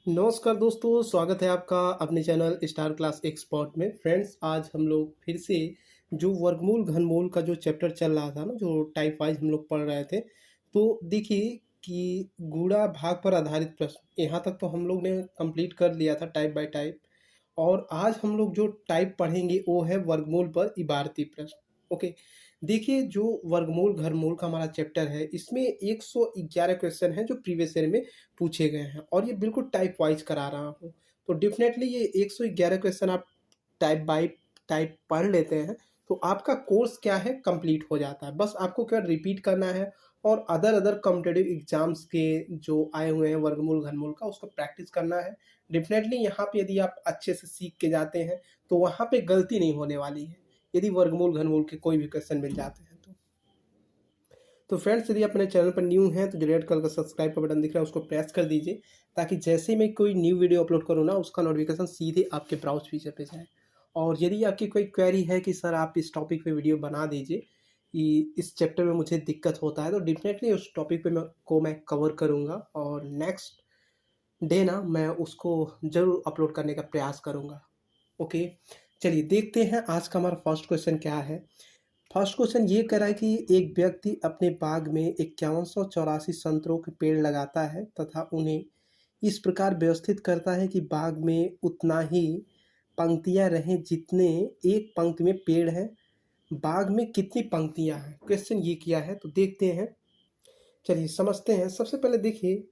नमस्कार दोस्तों, स्वागत है आपका अपने चैनल स्टार क्लास एक्सपर्ट में। फ्रेंड्स, आज हम लोग फिर से जो वर्गमूल घनमूल का जो चैप्टर चल रहा था ना, जो टाइप वाइज हम लोग पढ़ रहे थे, तो देखिए कि गुणा भाग पर आधारित प्रश्न यहाँ तक तो हम लोग ने कंप्लीट कर लिया था टाइप बाय टाइप। और आज हम लोग जो टाइप पढ़ेंगे वो है वर्गमूल पर इबारती प्रश्न। ओके, देखिए जो वर्गमूल घनमूल का हमारा चैप्टर है, इसमें 111 क्वेश्चन हैं जो प्रीवियस ईयर में पूछे गए हैं और ये बिल्कुल टाइप वाइज करा रहा हूँ। तो डेफिनेटली ये 111 क्वेश्चन आप टाइप बाय टाइप पढ़ लेते हैं तो आपका कोर्स क्या है, कंप्लीट हो जाता है। बस आपको क्या रिपीट करना है और अदर अदर कॉम्पिटेटिव एग्जाम्स के जो आए हुए हैं वर्गमूल घनमूल का, उसको प्रैक्टिस करना है। डेफिनेटली यहाँ पे यदि आप अच्छे से सीख के जाते हैं तो वहाँ पे गलती नहीं होने वाली है, यदि वर्गमूल घनमूल के कोई भी क्वेश्चन मिल जाते हैं तो फ्रेंड्स, यदि आप अपने चैनल पर न्यू हैं तो जो रेड कलर का सब्सक्राइब का बटन दिख रहा है उसको प्रेस कर दीजिए, ताकि जैसे ही मैं कोई न्यू वीडियो अपलोड करूँ ना, उसका नोटिफिकेशन सीधे आपके ब्राउज फीचर पे जाए। और यदि आपकी कोई क्वेरी है कि सर आप इस टॉपिक पे वीडियो बना दीजिए, कि इस चैप्टर में मुझे दिक्कत होता है, तो डेफिनेटली उस टॉपिक पे मैं कवर करूँगा और नेक्स्ट डे ना मैं उसको ज़रूर अपलोड करने का प्रयास करूँगा। ओके, चलिए देखते हैं आज का हमारा फर्स्ट क्वेश्चन क्या है। फर्स्ट क्वेश्चन ये कह रहा है कि एक व्यक्ति अपने बाग में 5184 संतरों के पेड़ लगाता है तथा उन्हें इस प्रकार व्यवस्थित करता है कि बाग में उतना ही पंक्तियां रहें जितने एक पंक्ति में पेड़ हैं। बाग में कितनी पंक्तियां हैं, क्वेश्चन ये किया है। तो देखते हैं, चलिए समझते हैं। सबसे पहले देखिए,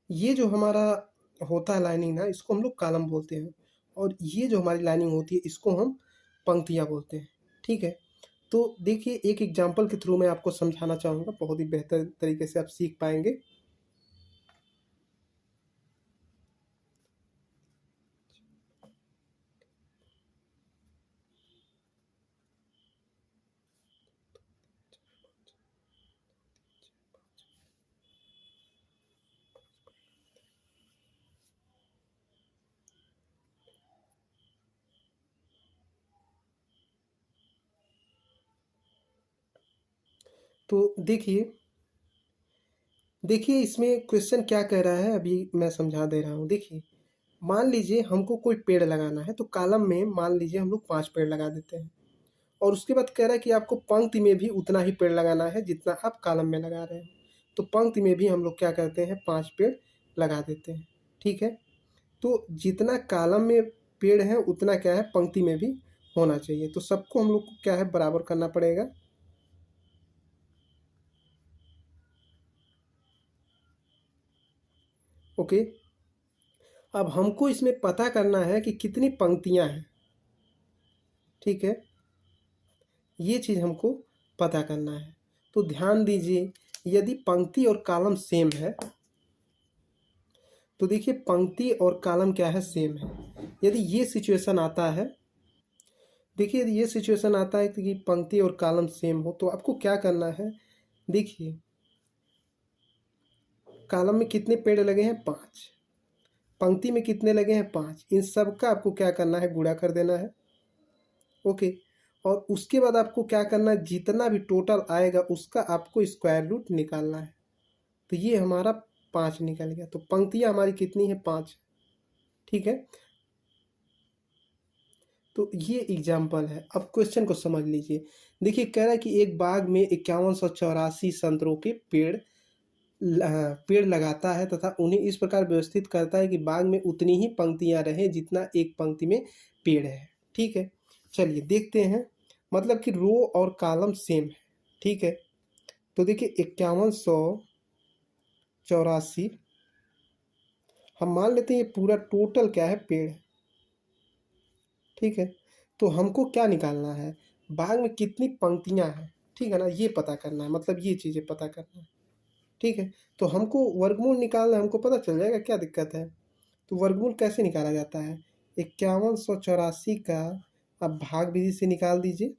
ये जो हमारा होता है लाइनिंग ना, इसको हम लोग कॉलम बोलते हैं, और ये जो हमारी लाइनिंग होती है इसको हम पंक्तियां बोलते हैं। ठीक है, तो देखिए एक एग्जांपल के थ्रू मैं आपको समझाना चाहूँगा, बहुत ही बेहतर तरीके से आप सीख पाएंगे। तो देखिए देखिए इसमें क्वेश्चन क्या कह रहा है, अभी मैं समझा दे रहा हूँ। देखिए, मान लीजिए हमको कोई पेड़ लगाना है, तो कॉलम में मान लीजिए हम लोग 5 पेड़ लगा देते हैं, और उसके बाद कह रहा है कि आपको पंक्ति में भी उतना ही पेड़ लगाना है जितना आप कॉलम में लगा रहे हैं। तो पंक्ति में भी हम लोग क्या करते हैं, 5 पेड़ लगा देते हैं। ठीक है, तो जितना कॉलम में पेड़ है उतना क्या है, पंक्ति में भी होना चाहिए। तो सबको हम लोग को क्या है, बराबर करना पड़ेगा। ओके, अब हमको इसमें पता करना है कि कितनी पंक्तियां हैं। ठीक है, ये चीज़ हमको पता करना है। तो ध्यान दीजिए, यदि पंक्ति और कॉलम सेम है तो देखिए पंक्ति और कॉलम क्या है, सेम है। यदि ये सिचुएशन आता है, देखिए यदि ये सिचुएशन आता है कि पंक्ति और कॉलम सेम हो, तो आपको क्या करना है। देखिए कॉलम में कितने पेड़ लगे हैं, 5। पंक्ति में कितने लगे हैं, 5। इन सब का आपको क्या करना है, गुणा कर देना है। ओके, और उसके बाद आपको क्या करना है, जितना भी टोटल आएगा उसका आपको स्क्वायर रूट निकालना है। तो ये हमारा 5 निकल गया। तो पंक्तियाँ हमारी कितनी है, 5। ठीक है, तो ये एग्जाम्पल है। अब क्वेश्चन को समझ लीजिए। देखिए कह रहा है कि एक बाग में 5184 संतरों के पेड़ लगाता है तथा उन्हें इस प्रकार व्यवस्थित करता है कि बाग में उतनी ही पंक्तियां रहें जितना एक पंक्ति में पेड़ है। ठीक है, चलिए देखते हैं। मतलब कि रो और कॉलम सेम है। ठीक है, तो देखिए 5184 हम मान लेते हैं ये पूरा टोटल क्या है, पेड़ है। ठीक है, तो हमको क्या निकालना है, बाग में कितनी पंक्तियां हैं। ठीक है ना, ये पता करना है, मतलब ये चीज़ें पता करना है। ठीक है, तो हमको वर्गमूल निकालना है, हमको पता चल जाएगा, क्या दिक्कत है। तो वर्गमूल कैसे निकाला जाता है, 5184 का आप भाग विधि से निकाल दीजिए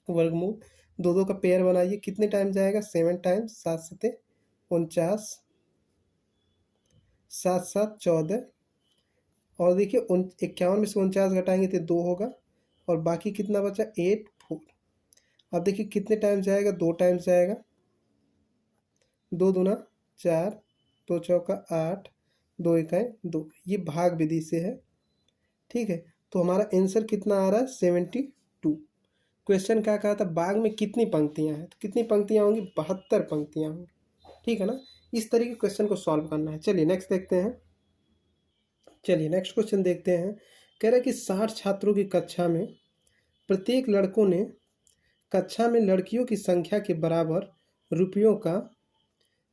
वर्गमूल। दो दो का पेयर बनाइए, कितने टाइम जाएगा, 7 टाइम्स, 7 सते 49, 7 7 14। और देखिए 51 में से 49 घटाएंगे तो 2 होगा, और बाकी कितना बचा, 8 4। अब देखिए कितने टाइम जाएगा, 2 टाइम्स जाएगा। 2 दूना 4, 2 चौका 8, 2 इकाई 2, ये भाग विधि से है। ठीक है, तो हमारा आंसर कितना आ रहा है 72। क्वेश्चन क्या कहा था, बाग में कितनी पंक्तियां हैं, तो कितनी पंक्तियां होंगी, 72 पंक्तियां होंगी। ठीक है ना, इस तरीके क्वेश्चन को सॉल्व करना है। चलिए नेक्स्ट देखते हैं। चलिए नेक्स्ट क्वेश्चन देखते हैं। कह रहा है कि 60 छात्रों की कक्षा में प्रत्येक लड़कों ने कक्षा में लड़कियों की संख्या के बराबर रुपयों का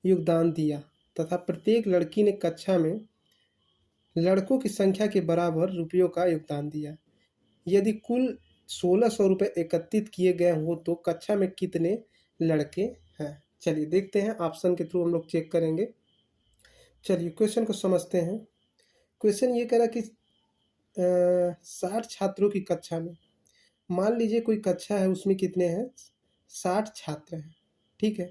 योगदान दिया तथा प्रत्येक लड़की ने कक्षा में लड़कों की संख्या के बराबर रुपयों का योगदान दिया। यदि कुल 1600 रुपये एकत्रित किए गए हो तो कक्षा में कितने लड़के हैं। चलिए देखते हैं, ऑप्शन के थ्रू हम लोग चेक करेंगे। चलिए क्वेश्चन को समझते हैं। क्वेश्चन ये कह रहा कि 60 छात्रों की कक्षा में, मान लीजिए कोई कक्षा है उसमें कितने हैं, 60 छात्र हैं। ठीक है,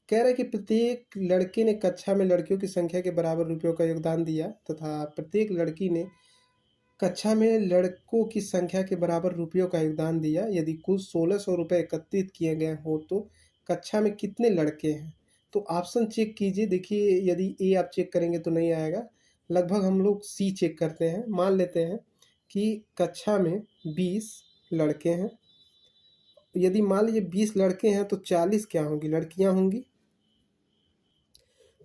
कह रहा है कि प्रत्येक लड़के ने कक्षा में लड़कियों की संख्या के बराबर रुपयों का योगदान दिया तथा प्रत्येक लड़की ने कक्षा में लड़कों की संख्या के बराबर रुपयों का योगदान दिया। यदि कुल 1600 रुपये एकत्रित किए गए हो तो कक्षा में कितने लड़के हैं। तो ऑप्शन चेक कीजिए। देखिए, यदि ए आप चेक करेंगे तो नहीं आएगा, लगभग हम लोग सी चेक करते हैं। मान लेते हैं कि कक्षा में 20 लड़के हैं। यदि मान लीजिए 20 लड़के हैं तो 40 क्या होंगी, लड़कियां होंगी।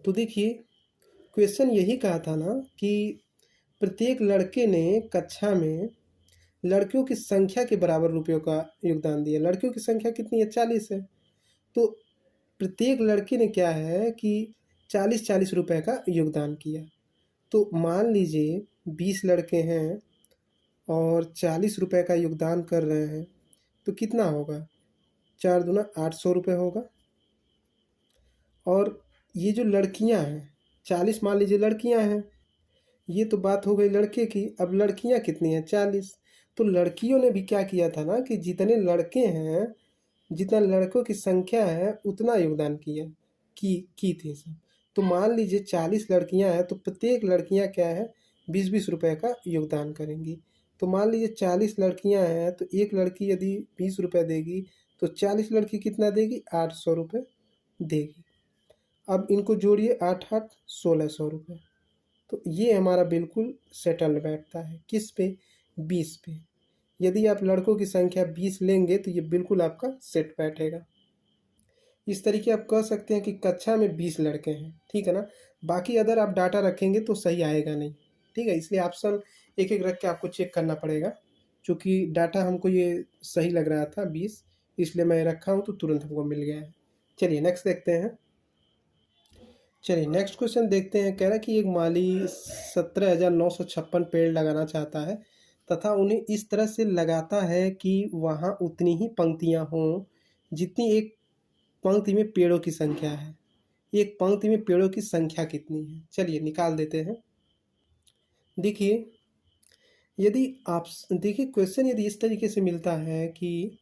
तो देखिए, क्वेश्चन यही कहा था ना कि प्रत्येक लड़के ने कक्षा में लड़कियों की संख्या के बराबर रुपयों का योगदान दिया। लड़कियों की संख्या कितनी है, 40 है। तो प्रत्येक लड़के ने क्या है कि 40-40 रुपये का योगदान किया। तो मान लीजिए 20 लड़के हैं और 40 रुपये का योगदान कर रहे हैं तो कितना होगा, 4 दूना 800 रुपये होगा। और ये जो लड़कियां हैं, 40 मान लीजिए लड़कियां हैं, ये तो बात हो गई लड़के की। अब लड़कियां कितनी हैं, 40। तो लड़कियों ने भी क्या किया था ना कि जितने लड़के हैं, जितना लड़कों की संख्या है उतना योगदान किया की थी सब। तो मान लीजिए 40 लड़कियां हैं तो प्रत्येक लड़कियां क्या है, 20-20 रुपये का योगदान करेंगी। तो मान लीजिए 40 लड़कियां हैं तो एक लड़की यदि 20 रुपये देगी तो 40 लड़की कितना देगी, 800 रुपये देगी। अब इनको जोड़िए, 8-8 1600 रुपये। तो ये हमारा बिल्कुल सेटल बैठता है किस पे, 20 पे। यदि आप लड़कों की संख्या 20 लेंगे तो ये बिल्कुल आपका सेट बैठेगा। इस तरीके आप कह सकते हैं कि कक्षा में 20 लड़के हैं। ठीक है ना, बाकी अदर आप डाटा रखेंगे तो सही आएगा नहीं। ठीक है, इसलिए ऑप्शन एक एक रख के आपको चेक करना पड़ेगा। चूँकि डाटा हमको ये सही लग रहा था 20, इसलिए मैं रखा हूँ तो तुरंत हमको मिल गया है। चलिए नेक्स्ट देखते हैं। चलिए नेक्स्ट क्वेश्चन देखते हैं। कह रहा है कि एक माली 17,956 पेड़ लगाना चाहता है तथा उन्हें इस तरह से लगाता है कि वहाँ उतनी ही पंक्तियाँ हों जितनी एक पंक्ति में पेड़ों की संख्या है। एक पंक्ति में पेड़ों की संख्या कितनी है, चलिए निकाल देते हैं। देखिए, यदि आप देखिए क्वेश्चन यदि इस तरीके से मिलता है कि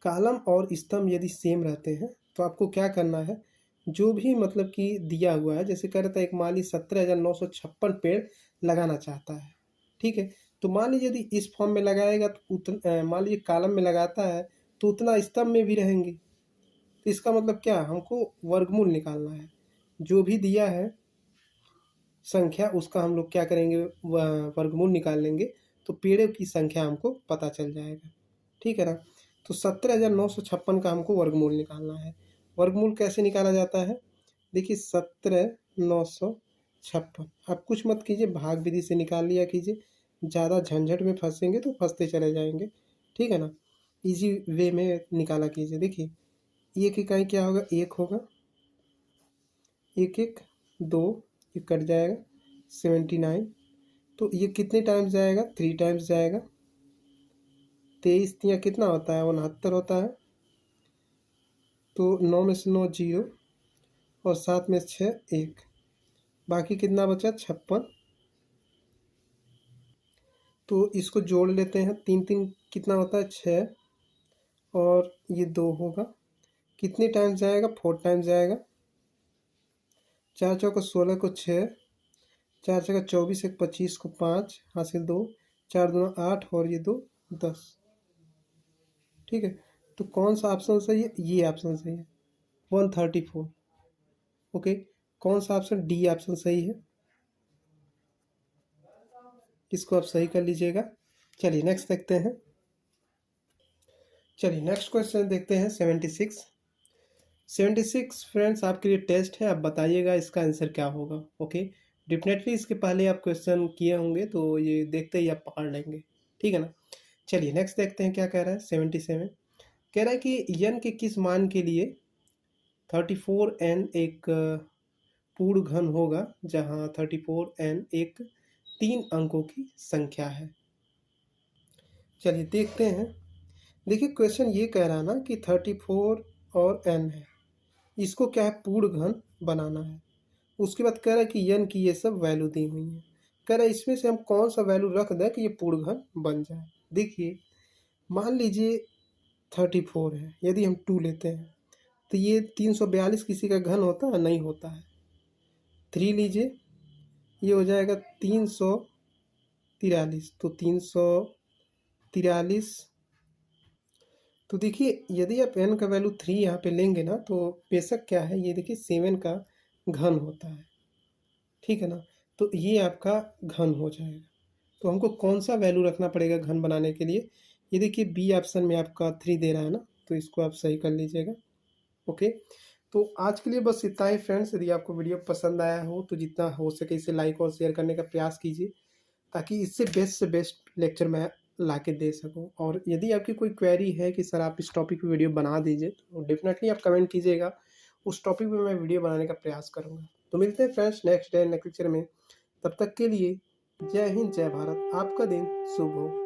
कॉलम और स्तंभ यदि सेम रहते हैं तो आपको क्या करना है, जो भी मतलब कि दिया हुआ है, जैसे कह रहा था एक माली 17,956 पेड़ लगाना चाहता है। ठीक है, तो मान लीजिए यदि इस फॉर्म में लगाएगा तो उतना, मान लीजिए कॉलम में लगाता है तो उतना स्तंभ में भी रहेंगे। तो इसका मतलब क्या, हमको वर्गमूल निकालना है। जो भी दिया है संख्या उसका हम लोग क्या करेंगे, वर्गमूल निकाल लेंगे तो पेड़ों की संख्या हमको पता चल जाएगा। ठीक है ना, तो 17,956 का हमको वर्गमूल निकालना है। वर्गमूल कैसे निकाला जाता है, देखिए 17,956 आप कुछ मत कीजिए, भाग विधि से निकाल लिया कीजिए। ज़्यादा झंझट में फंसेंगे तो फंसते चले जाएंगे। ठीक है ना, इजी वे में निकाला कीजिए। देखिए, एक इकाई क्या होगा, एक होगा, एक एक 2, ये कट जाएगा 79। तो ये कितने टाइम्स जाएगा, 3 टाइम्स जाएगा। 23 तियाँ कितना होता है, 69 होता है। तो 9 में से 9 जीरो और 7 में से 6 1, बाकी कितना बचा 56। तो इसको जोड़ लेते हैं, 3 3 कितना होता है 6 और ये 2 होगा। कितने टाइम्स जाएगा, 4 टाइम्स जाएगा। 4 चौका 16 को 6, 4 छक्का 24, 1 25 को 5 हासिल 2, 4 दूना 8 और ये 2 10। ठीक है, तो कौन सा ऑप्शन सही है, ये ऑप्शन सही है 134। ओके, कौन सा ऑप्शन, डी ऑप्शन सही है। इसको आप सही कर लीजिएगा। चलिए नेक्स्ट देखते हैं। चलिए नेक्स्ट क्वेश्चन देखते हैं 76। 76 फ्रेंड्स आपके लिए टेस्ट है, आप बताइएगा इसका आंसर क्या होगा। ओके, डेफिनेटली इसके पहले आप क्वेश्चन किए होंगे तो ये देखते ही आप पकड़ लेंगे, ठीक है ना। चलिए नेक्स्ट देखते हैं क्या कह रहा है। 77 कह रहा है कि यन के किस मान के लिए 34n एक पूर्ण घन होगा जहां 34n एक 3 अंकों की संख्या है। चलिए देखते हैं। देखिए क्वेश्चन ये कह रहा है ना कि 34 और n है, इसको क्या है पूर्ण घन बनाना है। उसके बाद कह रहा है कि यन की ये सब वैल्यू दी हुई है। कह रहा है इसमें से हम कौन सा वैल्यू रख दें कि ये पूर्ण घन बन जाए। देखिए मान लीजिए 34 है, यदि हम 2 लेते हैं तो ये 342 किसी का घन होता है, नहीं होता है। 3 लीजिए, ये हो जाएगा 343, तो 343। तो देखिए यदि आप n का वैल्यू 3 यहाँ पे लेंगे ना तो बेशक क्या है, ये देखिए 7 का घन होता है, ठीक है ना। तो ये आपका घन हो जाएगा। तो हमको कौन सा वैल्यू रखना पड़ेगा घन बनाने के लिए, ये देखिए बी ऑप्शन में आपका 3 दे रहा है ना, तो इसको आप सही कर लीजिएगा। ओके, तो आज के लिए बस इतना ही फ्रेंड्स। यदि आपको वीडियो पसंद आया हो तो जितना हो सके इसे लाइक और शेयर करने का प्रयास कीजिए, ताकि इससे से बेस्ट लेक्चर मैं ला के दे सकूँ। और यदि आपकी कोई क्वेरी है कि सर आप इस टॉपिक पे वीडियो बना दीजिए, तो डेफिनेटली आप कमेंट कीजिएगा, उस टॉपिक पे मैं वीडियो बनाने का प्रयास करूँगा। तो मिलते हैं friends next day next lecture में। तब तक के लिए जय हिंद जय भारत, आपका दिन शुभ हो।